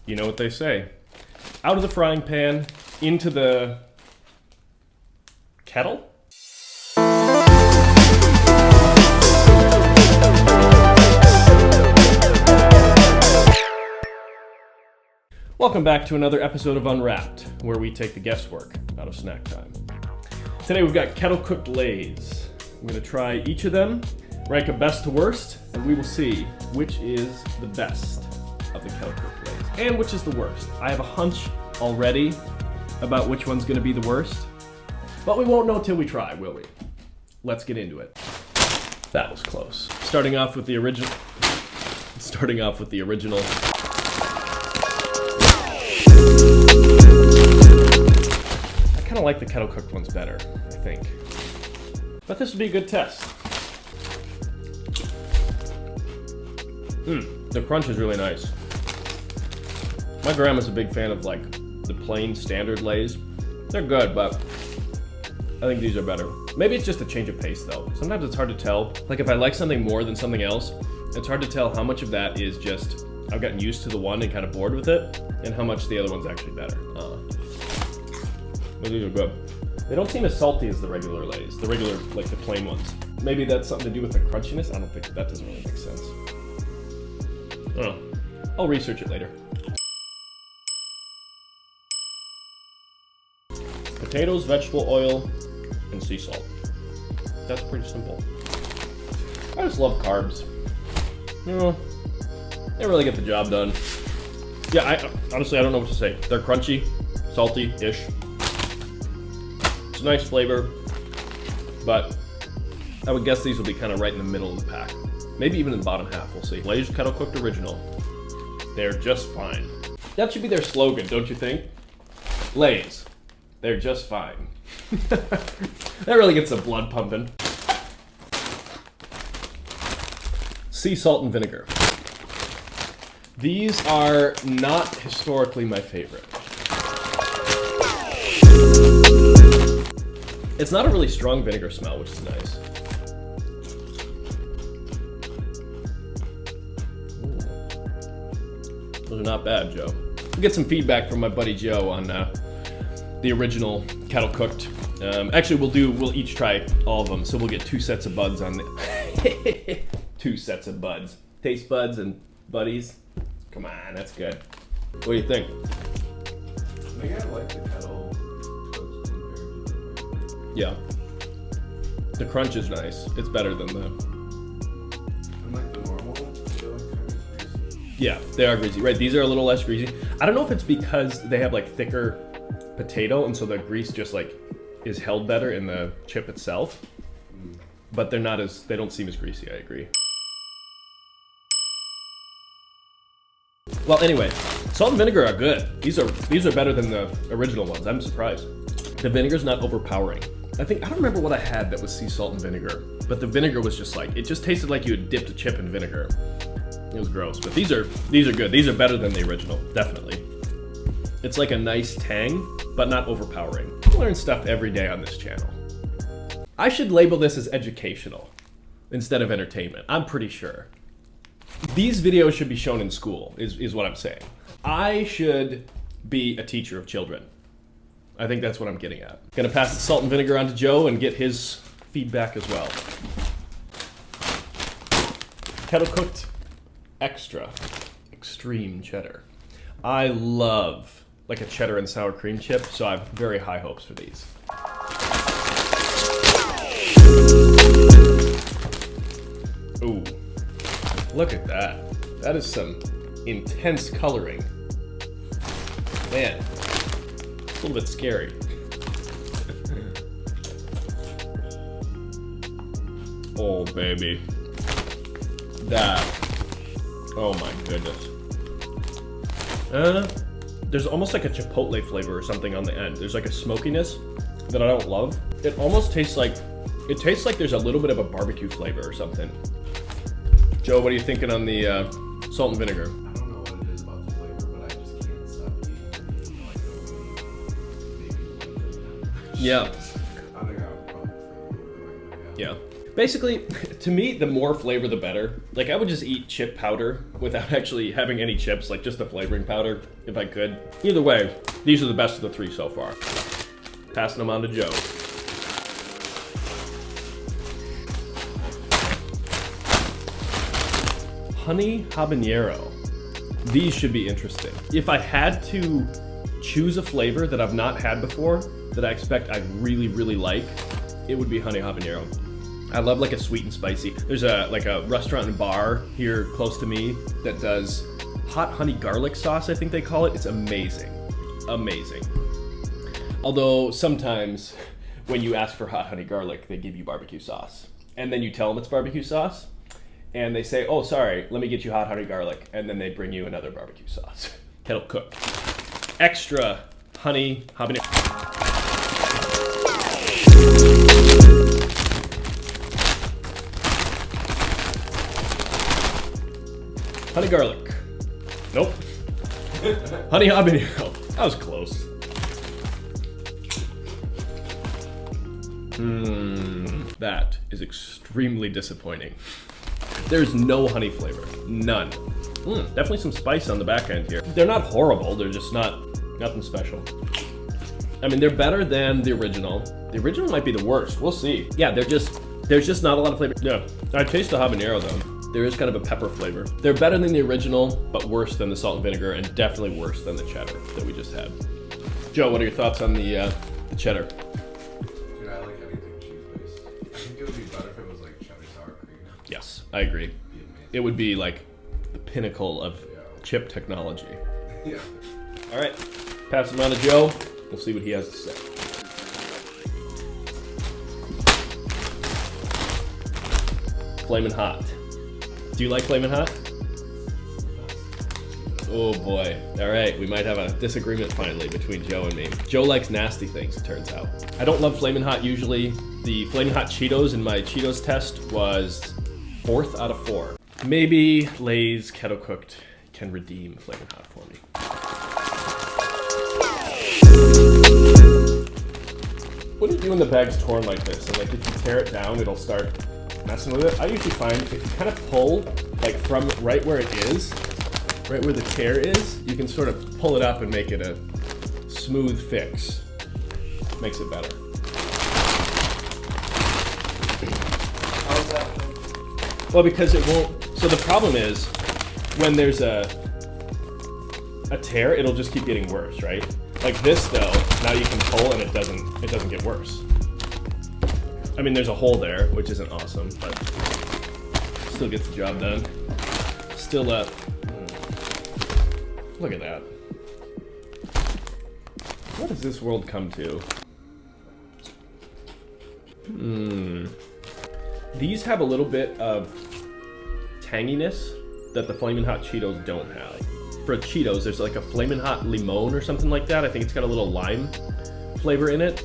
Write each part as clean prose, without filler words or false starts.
you know what they say. Out of the frying pan, into the kettle? Welcome back to another episode of Unwrapped, where we take the guesswork out of snack time. Today we've got kettle cooked Lays. I'm going to try each of them, rank them best to worst, and we will see which is the best of the kettle cooked Lays, and which is the worst. I have a hunch already about which one's going to be the worst, but we won't know till we try, will we? Let's get into it. That was close. Starting off with the original. I kind of like the kettle cooked ones better, I think. But this would be a good test. The crunch is really nice. My grandma's a big fan of like the plain standard Lays. They're good, but I think these are better. Maybe it's just a change of pace though. Sometimes it's hard to tell. Like if I like something more than something else, it's hard to tell how much of that is just I've gotten used to the one and kind of bored with it, and how much the other one's actually better. But these are good. They don't seem as salty as the regular Lays, the plain ones. Maybe that's something to do with the crunchiness. I don't think that doesn't really make sense. I don't know. I'll research it later. Potatoes, vegetable oil, and sea salt. That's pretty simple. I just love carbs. You know, they really get the job done. Yeah, honestly, I don't know what to say. They're crunchy, salty-ish. It's a nice flavor, but I would guess these will be kind of right in the middle of the pack. Maybe even in the bottom half, we'll see. Lays Kettle Cooked Original. They're just fine. That should be their slogan, don't you think? Lays. They're just fine. That really gets the blood pumping. Sea salt and vinegar. These are not historically my favorite. It's not a really strong vinegar smell, which is nice. Ooh. Those are not bad, Joe. We'll get some feedback from my buddy Joe on the original kettle cooked. Actually, we'll each try all of them, so we'll get 2 sets of buds on the 2 sets of buds. Taste buds and buddies. Come on, that's good. What do you think? I think I like the kettle cooked compared to the Yeah. The crunch is nice. It's better than the... And like the normal ones, they're like kind of greasy. Yeah, they are greasy. Right, these are a little less greasy. I don't know if it's because they have like thicker potato, and so the grease just like is held better in the chip itself. But they don't seem as greasy, I agree. Well, anyway, salt and vinegar are good. These are better than the original ones. I'm surprised. The vinegar's not overpowering. I don't remember what I had that was sea salt and vinegar, but the vinegar was just like, it just tasted like you had dipped a chip in vinegar. It was gross, but these are good. These are better than the original, definitely. It's like a nice tang, but not overpowering. I learn stuff every day on this channel. I should label this as educational instead of entertainment. I'm pretty sure. These videos should be shown in school, is what I'm saying. I should be a teacher of children. I think that's what I'm getting at. Gonna pass the salt and vinegar on to Joe and get his feedback as well. Kettle cooked extra extreme cheddar. I love like a cheddar and sour cream chip, so I have very high hopes for these. Ooh, look at that. That is some intense coloring. Man, it's a little bit scary. Oh, baby. That. Oh my goodness. There's almost like a chipotle flavor or something on the end. There's like a smokiness that I don't love. It almost tastes like there's a little bit of a barbecue flavor or something. Joe, what are you thinking on the salt and vinegar? I don't know what it is about the flavor, but I just can't stop eating like maybe. Yeah. I think I would probably prefer. Yeah. Basically, to me, the more flavor, the better. Like, I would just eat chip powder without actually having any chips, like just the flavoring powder, if I could. Either way, these are the best of the 3 so far. Passing them on to Joe. Honey habanero. These should be interesting. If I had to choose a flavor that I've not had before, that I expect I'd really, really like, it would be honey habanero. I love like a sweet and spicy. There's a restaurant and bar here close to me that does hot honey garlic sauce, I think they call it. It's amazing, amazing. Although sometimes when you ask for hot honey garlic, they give you barbecue sauce. And then you tell them it's barbecue sauce, and they say, oh, sorry, let me get you hot honey garlic. And then they bring you another barbecue sauce. Kettle cooked. Extra honey habanero. Honey garlic. Nope. Honey habanero. That was close. That is extremely disappointing. There's no honey flavor. None. Definitely some spice on the back end here. They're not horrible. They're just nothing special. I mean, they're better than the original. The original might be the worst. We'll see. Yeah, there's just not a lot of flavor. Yeah, I taste the habanero though. There is kind of a pepper flavor. They're better than the original, but worse than the salt and vinegar, and definitely worse than the cheddar that we just had. Joe, what are your thoughts on the cheddar? Dude, I like anything cheese-based. I think it would be better if it was like cheddar sour cream. Yes, I agree. It would be like the pinnacle of chip technology. Yeah. All right, pass them on to Joe. We'll see what he has to say. Flamin' hot. Do you like Flamin' hot? Oh boy. All right, we might have a disagreement finally between Joe and me. Joe likes nasty things, it turns out. I don't love Flamin' hot usually. The Flamin' hot Cheetos in my Cheetos test was 4th out of 4. Maybe Lay's Kettle Cooked can redeem Flamin' hot for me. What do you do when the bag's torn like this? And like if you tear it down, it'll start messing with it. I usually find if you kind of pull like from right where it is, right where the tear is, you can sort of pull it up and make it a smooth fix. Makes it better. How's that? Well, because it won't. So the problem is when there's a tear, it'll just keep getting worse, right? Like this though, now you can pull and it doesn't get worse. I mean, there's a hole there, which isn't awesome, but still gets the job done. Still up. Look at that. What does this world come to? These have a little bit of tanginess that the Flamin' Hot Cheetos don't have. For Cheetos, there's like a Flamin' Hot Limon or something like that. I think it's got a little lime flavor in it.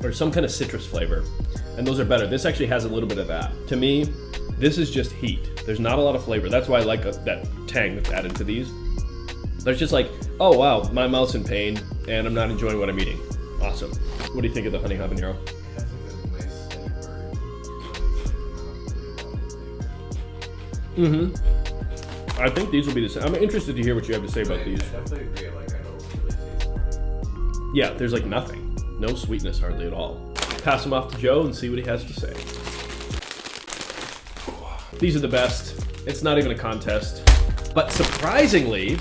Or some kind of citrus flavor. And those are better. This actually has a little bit of that. To me, this is just heat. There's not a lot of flavor. That's why I like that tang that's added to these. There's just like, oh wow, my mouth's in pain and I'm not enjoying what I'm eating. Awesome. What do you think of the honey habanero? It has like a nice flavor. I think these will be the same. I'm interested to hear what you have to say about these. I definitely agree. Like, I don't really taste it. Yeah, there's like nothing. No sweetness hardly at all. Pass them off to Joe and see what he has to say. These are the best. It's not even a contest. But surprisingly,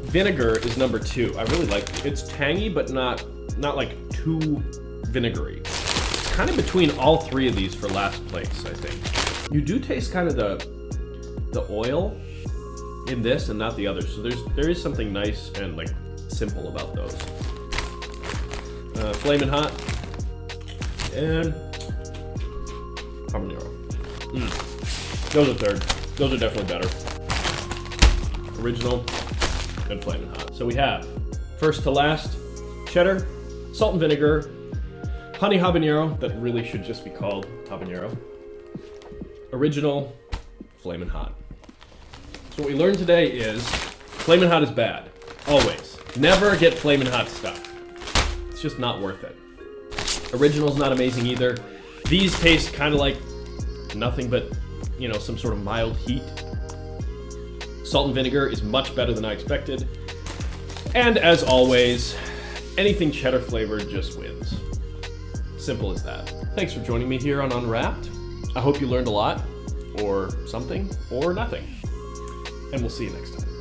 vinegar is number 2. I really like it. It's tangy, but not like too vinegary. It's kind of between all 3 of these for last place, I think. You do taste kind of the oil in this and not the others. So there is something nice and like simple about those. Flamin' hot and habanero. Those are third. Those are definitely better. Original and Flamin' hot. So we have first to last cheddar, salt and vinegar, honey habanero that really should just be called habanero. Original, Flamin' hot. So what we learned today is Flamin' hot is bad. Always. Never get Flamin' hot stuff. It's just not worth it. Original's not amazing either. These taste kind of like nothing but you know, some sort of mild heat. Salt and vinegar is much better than I expected. And as always, anything cheddar flavored just wins. Simple as that. Thanks for joining me here on Unwrapped. I hope you learned a lot, or something, or nothing. And we'll see you next time.